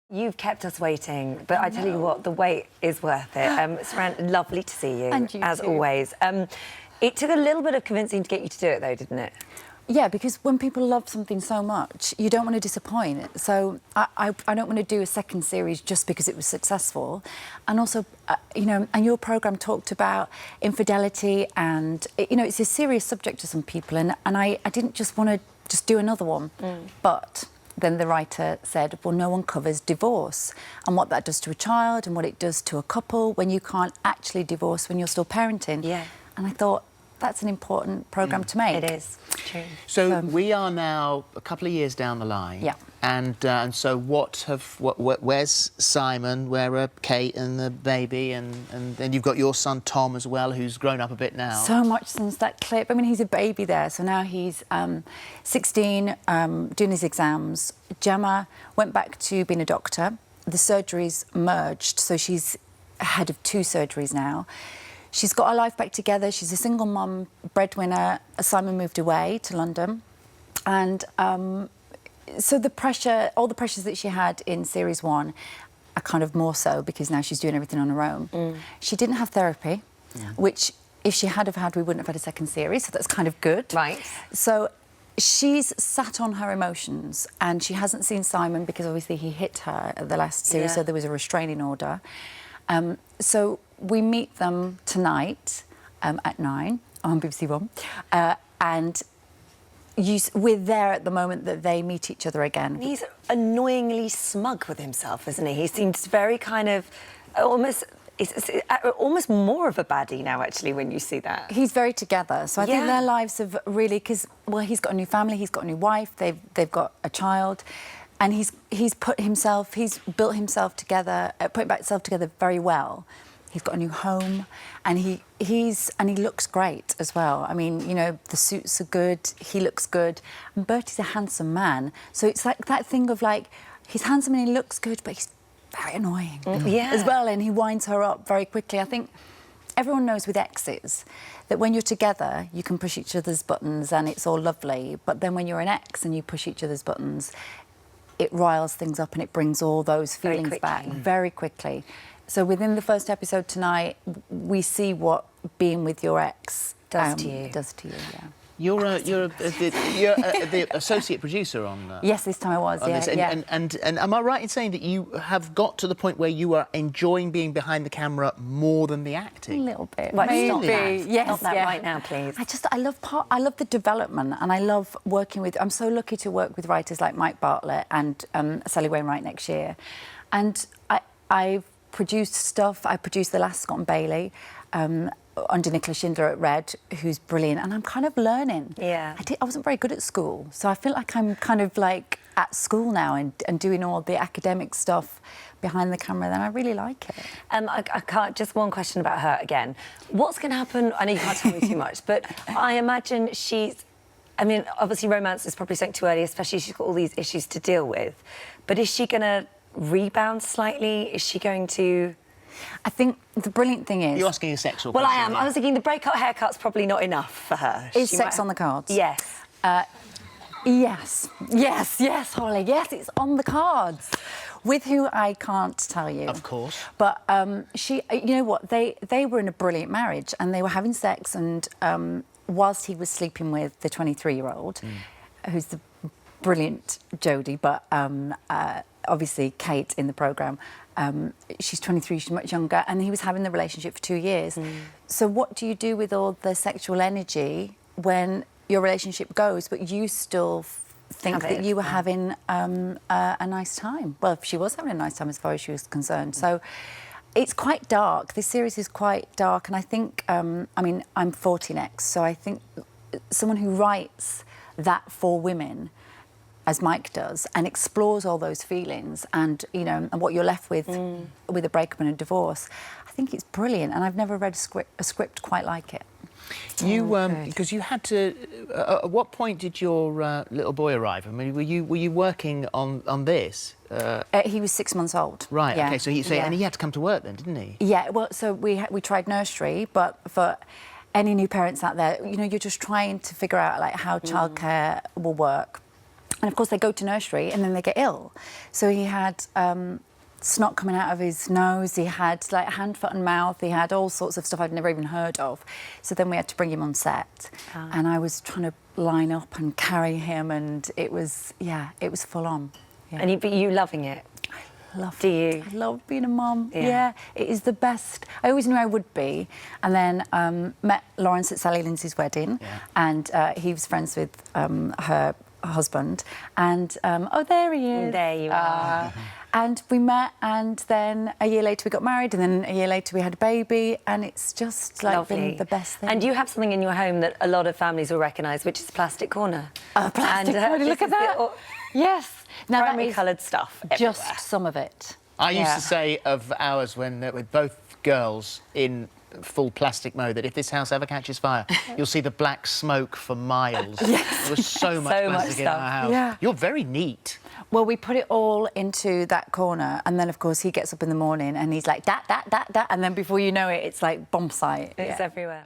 You've kept us waiting, but I tell you what, the wait is worth it. Suranne, lovely to see you, And you as too. always. It took a little bit of convincing to get you to do it, though, didn't it? Yeah, because when people love something so much, you don't want to disappoint. So I don't want to do a second series just because it was successful. And also, you know, and your programme talked about infidelity and, you know, it's a serious subject to some people. And I didn't just want to just do another one. But then the writer said, well, no one covers divorce and what that does to a child and what it does to a couple when you can't actually divorce when you're still parenting. Yeah. And I thought, that's an important programme to make. It is, true. So we are now a couple of years down the line. Yeah. And so where's Simon? Where are Kate and the baby? And then you've got your son Tom as well, who's grown up a bit now. So much since that clip. I mean, he's a baby there, so now he's 16, doing his exams. Gemma went back to being a doctor. The surgeries merged, so she's ahead of 2 surgeries now. She's got her life back together. She's a single mum, breadwinner. Simon moved away to London. And so the pressure, all the pressures that she had in series 1 are kind of more so because now she's doing everything on her own. She didn't have therapy, which if she had, we wouldn't have had a second series, so that's kind of good. Right. So she's sat on her emotions and she hasn't seen Simon because obviously he hit her at the last series, so there was a restraining order. So we meet them tonight at 9 on BBC One, and we're there at the moment that they meet each other again. He's annoyingly smug with himself, isn't he? He seems very kind of almost more of a baddie now, actually, when you see that. He's very together, so I think their lives have really, because, well, he's got a new family, he's got a new wife, they've got a child, and he's built himself together, put himself together very well. He's got a new home, and he looks great as well. I mean, you know, the suits are good, he looks good, and Bertie's a handsome man. So it's like that thing of like, he's handsome and he looks good, but he's very annoying as well, and he winds her up very quickly. I think everyone knows with exes that when you're together, you can push each other's buttons and it's all lovely, but then when you're an ex and you push each other's buttons, it riles things up and it brings all those feelings back very quickly. So within the first episode tonight, we see what being with your ex does to you. Yeah. You're the associate producer on. Yes, this time I was. And am I right in saying that you have got to the point where you are enjoying being behind the camera more than the acting? A little bit. Well, stop maybe. that. Yes, stop that right now, please. I love the development, and I love working with. I'm so lucky to work with writers like Mike Bartlett and Sally Wainwright next year, and I've produced stuff. I produced The Last Scott and Bailey. Under Nicola Schindler at Red, who's brilliant, and I'm kind of learning. Yeah. I wasn't very good at school, so I feel like I'm kind of like at school now and doing all the academic stuff behind the camera, then I really like it. I can't, just one question about her again. What's going to happen? I know you can't tell me too much, but I imagine I mean, obviously romance is probably something too early, especially she's got all these issues to deal with. But is she going to rebound slightly? Is she going to... I think the brilliant thing is... You're asking a sexual question. Well, I am. Yeah. I was thinking the breakout haircut's probably not enough for her. Is sex on the cards? Yes. Yes, Holly, yes, it's on the cards. With who I can't tell you. Of course. But you know what, they were in a brilliant marriage and they were having sex, and whilst he was sleeping with the 23-year-old, who's the brilliant Jodie, but obviously Kate in the programme, she's 23, she's much younger, and he was having the relationship for 2 years. So what do you do with all the sexual energy when your relationship goes, but you still think that you were having a nice time? Well, she was having a nice time as far as she was concerned. So it's quite dark. This series is quite dark, and I think, I mean, I'm 40 next, so I think someone who writes that for women, as Mike does, and explores all those feelings and, you know, and what you're left with a breakup and a divorce, I think it's brilliant, and I've never read a script quite like it. You, because you had to... at what point did your little boy arrive? I mean, were you working on this? He was 6 months old. Right, yeah. OK, so and he had to come to work then, didn't he? Yeah, well, so we tried nursery, but for any new parents out there, you know, you're just trying to figure out, like, how childcare will work. And of course, they go to nursery and then they get ill. So he had snot coming out of his nose. He had like hand, foot, and mouth. He had all sorts of stuff I'd never even heard of. So then we had to bring him on set, and I was trying to line up and carry him, and it was full on. Yeah. And you loving it? Do you? I love being a mum. Yeah, it is the best. I always knew I would be. And then met Lawrence at Sally Lindsay's wedding, and he was friends with her husband. And oh, there he is. There you are. And we met, and then a year later we got married, and then a year later we had a baby, and it's just like been the best thing. And you have something in your home that a lot of families will recognise, which is plastic corner. A plastic corner. Look at that. Yes. Now primary coloured stuff. Just everywhere. some of it. I used to say of ours when with both girls in full plastic mode that if this house ever catches fire, you'll see the black smoke for miles. Yes. There was so much plastic in our house. Yeah. You're very neat. Well, we put it all into that corner, and then, of course, he gets up in the morning and he's like, that, and then before you know it, it's like bomb site. It's everywhere.